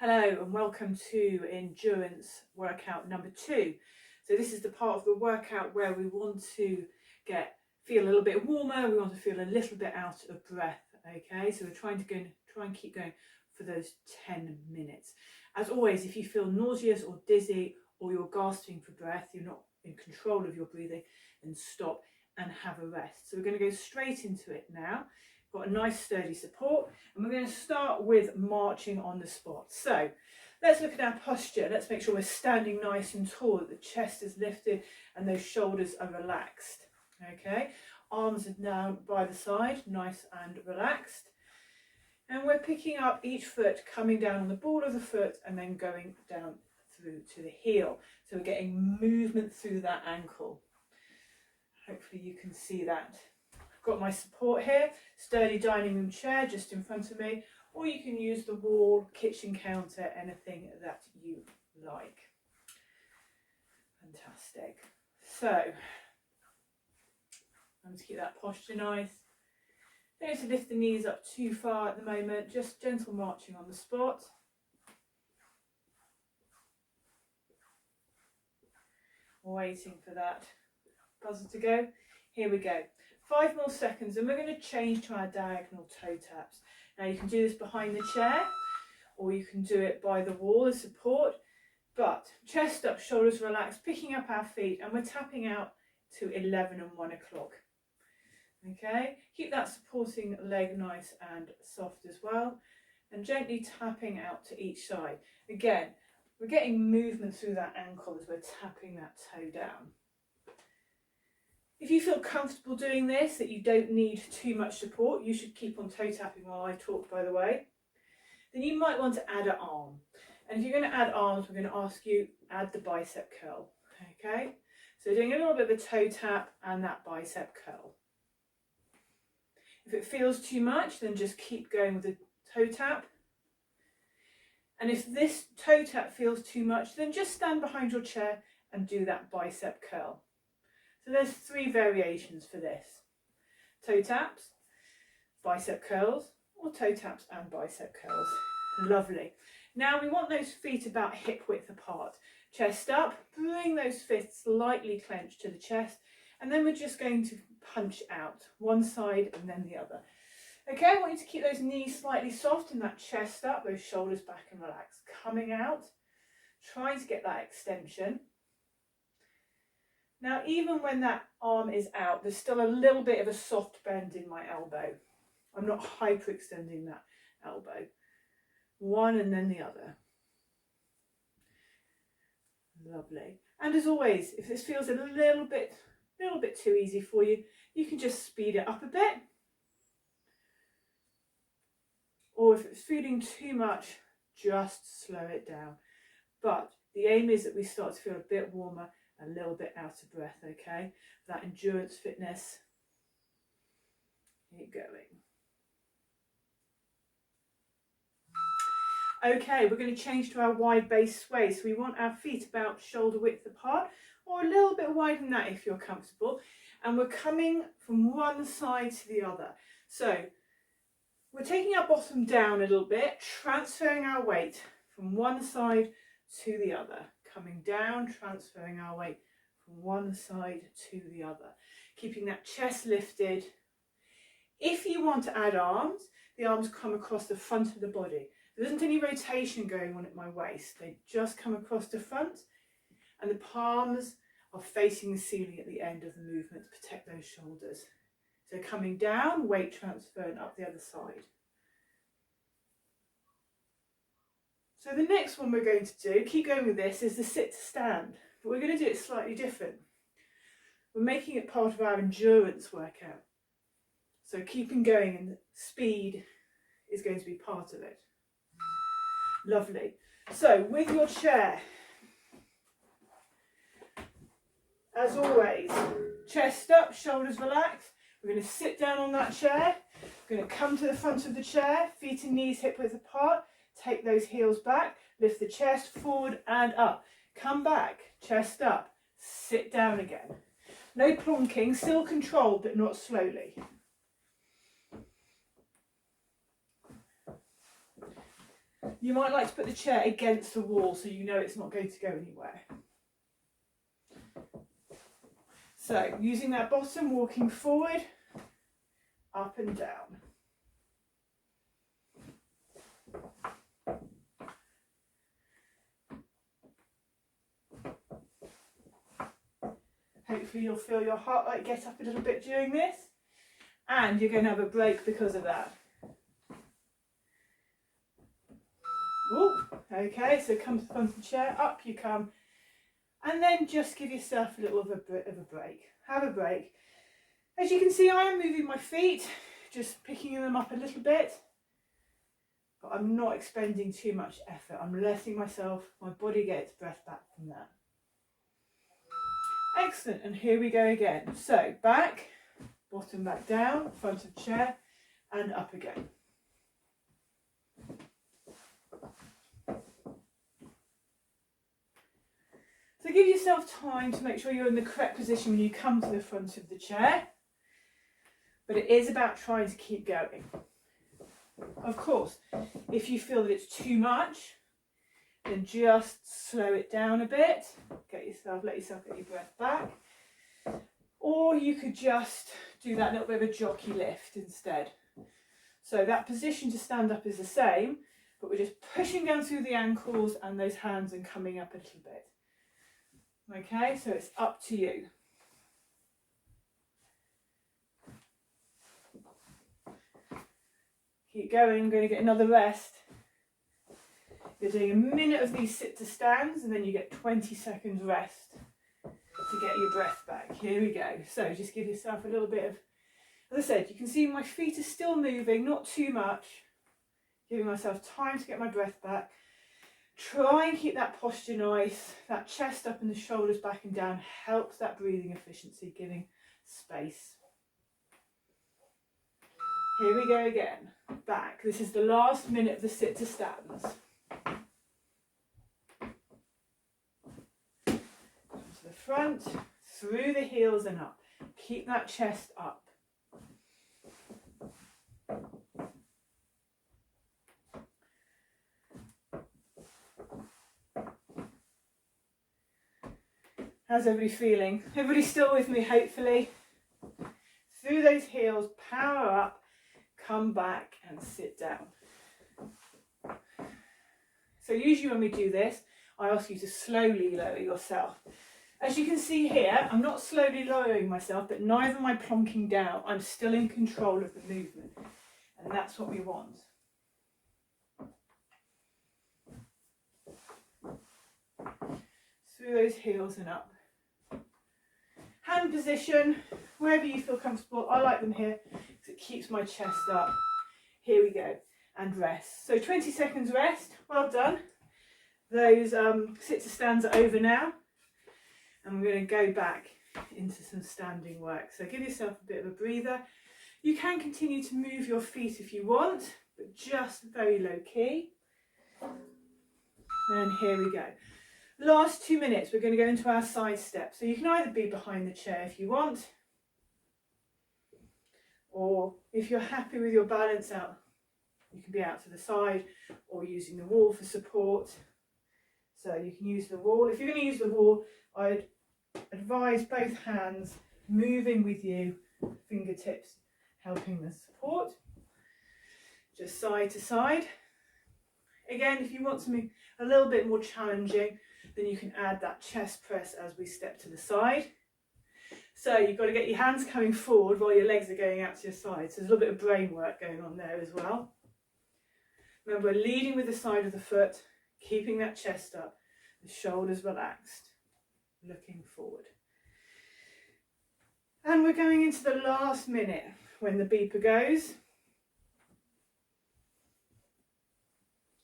Hello and welcome to endurance workout number 2. So this is the part of the workout where we want to feel a little bit warmer, we want to feel a little bit out of breath, okay? So we're try and keep going for those 10 minutes. As always, if you feel nauseous or dizzy or you're gasping for breath, you're not in control of your breathing, then stop and have a rest. So we're going to go straight into it now. Got a nice sturdy support, and we're going to start with marching on the spot. So let's look at our posture. Let's make sure we're standing nice and tall, that the chest is lifted and those shoulders are relaxed. Okay, arms are down by the side, nice and relaxed. And we're picking up each foot, coming down on the ball of the foot and then going down through to the heel. So we're getting movement through that ankle. Hopefully you can see that. Got my support here, sturdy dining room chair just in front of me, or you can use the wall, kitchen counter, anything that you like. Fantastic. So, I'm going to keep that posture nice. Don't need to lift the knees up too far at the moment, just gentle marching on the spot. Waiting for that buzzer to go. Here we go. 5 more seconds and we're going to change to our diagonal toe taps. Now you can do this behind the chair or you can do it by the wall as support, but chest up, shoulders relaxed, picking up our feet, and we're tapping out to 11 and 1 o'clock. Okay, keep that supporting leg nice and soft as well, and gently tapping out to each side. Again, we're getting movement through that ankle as we're tapping that toe down. If you feel comfortable doing this, that you don't need too much support, you should keep on toe tapping while I talk, by the way, then you might want to add an arm. And if you're going to add arms, we're going to ask you add the bicep curl. Okay, so doing a little bit of a toe tap and that bicep curl. If it feels too much, then just keep going with the toe tap. And if this toe tap feels too much, then just stand behind your chair and do that bicep curl. So there's 3 variations for this. Toe taps, bicep curls, or toe taps and bicep curls. Lovely. Now we want those feet about hip width apart. Chest up, bring those fists slightly clenched to the chest, and then we're just going to punch out one side and then the other. Okay, I want you to keep those knees slightly soft and that chest up, those shoulders back and relaxed. Coming out, trying to get that extension. Now, even when that arm is out, there's still a little bit of a soft bend in my elbow. I'm not hyperextending that elbow. One and then the other. Lovely. And as always, if this feels a little bit too easy for you, you can just speed it up a bit. Or if it's feeling too much, just slow it down. But the aim is that we start to feel a bit warmer, a little bit out of breath, okay? That endurance fitness. Keep going. Okay, we're going to change to our wide base sway. So we want our feet about shoulder width apart, or a little bit wider than that if you're comfortable. And we're coming from one side to the other. So we're taking our bottom down a little bit, transferring our weight from one side to the other. Coming down, transferring our weight from one side to the other. Keeping that chest lifted. If you want to add arms, the arms come across the front of the body. There isn't any rotation going on at my waist. They just come across the front, and the palms are facing the ceiling at the end of the movement to protect those shoulders. So coming down, weight transfer, and up the other side. So the next one we're going to do, keep going with this, is the sit to stand. But we're going to do it slightly different. We're making it part of our endurance workout. So keeping going, and speed is going to be part of it. Lovely. So with your chair, as always, chest up, shoulders relaxed. We're going to sit down on that chair. We're going to come to the front of the chair, feet and knees hip width apart. Take those heels back, lift the chest forward and up. Come back, chest up, sit down again. No plonking, still controlled but not slowly. You might like to put the chair against the wall so you know it's not going to go anywhere. So using that bottom, walking forward, up and down. Hopefully you'll feel your heart rate get up a little bit during this, and you're going to have a break because of that. Ooh, okay, so come to the front of the chair, up you come, and then just give yourself a little bit of a break. Have a break. As you can see, I am moving my feet, just picking them up a little bit, but I'm not expending too much effort. I'm letting my body get its breath back from that. Excellent, and here we go again. So back, bottom back down, front of chair, and up again. So give yourself time to make sure you're in the correct position when you come to the front of the chair, but it is about trying to keep going. Of course, if you feel that it's too much, then just slow it down a bit, let yourself get your breath back, or you could just do that little bit of a jockey lift instead. So that position to stand up is the same, but we're just pushing down through the ankles and those hands and coming up a little bit. Okay, so it's up to you. Keep going, I'm going to get another rest. You're doing a minute of these sit to stands and then you get 20 seconds rest to get your breath back. Here we go. So just give yourself a little bit of, as I said, you can see my feet are still moving, not too much. Giving myself time to get my breath back. Try and keep that posture nice. That chest up and the shoulders back and down helps that breathing efficiency, giving space. Here we go again. Back. This is the last minute of the sit to stands. Come to the front, through the heels and up. Keep that chest up. How's everybody feeling? Everybody still with me, hopefully? Through those heels, power up, come back and sit down. So usually when we do this, I ask you to slowly lower yourself. As you can see here, I'm not slowly lowering myself, but neither am I plonking down. I'm still in control of the movement, and that's what we want. Through those heels and up. Hand position, wherever you feel comfortable. I like them here because it keeps my chest up. Here we go, and rest. So 20 seconds rest, well done. Those sit to stands are over now, and we're going to go back into some standing work. So give yourself a bit of a breather. You can continue to move your feet if you want, but just very low key. And here we go. Last 2 minutes, we're going to go into our side step. So you can either be behind the chair if you want, or if you're happy with your balance out, you can be out to the side or using the wall for support. So you can use the wall. If you're going to use the wall, I'd advise both hands moving with you, fingertips helping the support. Just side to side. Again, if you want something a little bit more challenging, then you can add that chest press as we step to the side. So you've got to get your hands coming forward while your legs are going out to your side. So there's a little bit of brain work going on there as well. Remember, leading with the side of the foot, keeping that chest up, the shoulders relaxed, looking forward. And we're going into the last minute when the beeper goes.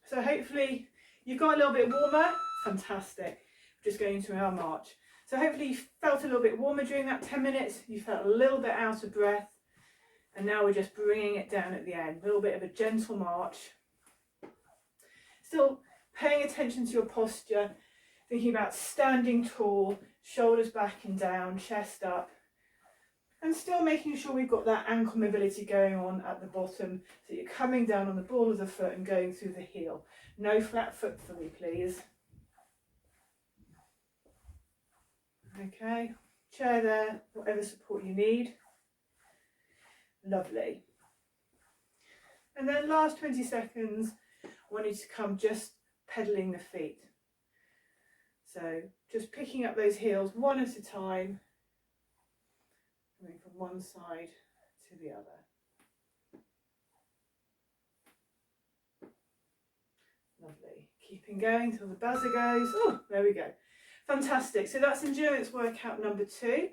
So hopefully you've got a little bit warmer. Fantastic. Just going into our march. So hopefully you felt a little bit warmer during that 10 minutes. You felt a little bit out of breath. And now we're just bringing it down at the end. A little bit of a gentle march. Still paying attention to your posture. Thinking about standing tall, shoulders back and down, chest up. And still making sure we've got that ankle mobility going on at the bottom, so you're coming down on the ball of the foot and going through the heel. No flat foot for me, please. Okay, chair there, whatever support you need. Lovely. And then last 20 seconds, I want you to come just pedaling the feet. So just picking up those heels one at a time, going from one side to the other. Lovely. Keeping going till the buzzer goes. Oh, there we go. Fantastic. So that's endurance workout number 2.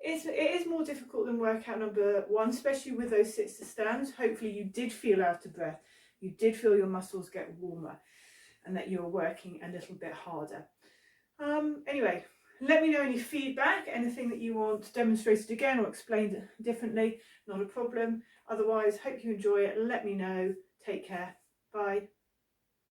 It is more difficult than workout number 1, especially with those sits to stands. Hopefully you did feel out of breath. You did feel your muscles get warmer and that you're working a little bit harder. Anyway, let me know any feedback, anything that you want demonstrated again or explained differently, not a problem. Otherwise, hope you enjoy it. Let me know. Take care. Bye.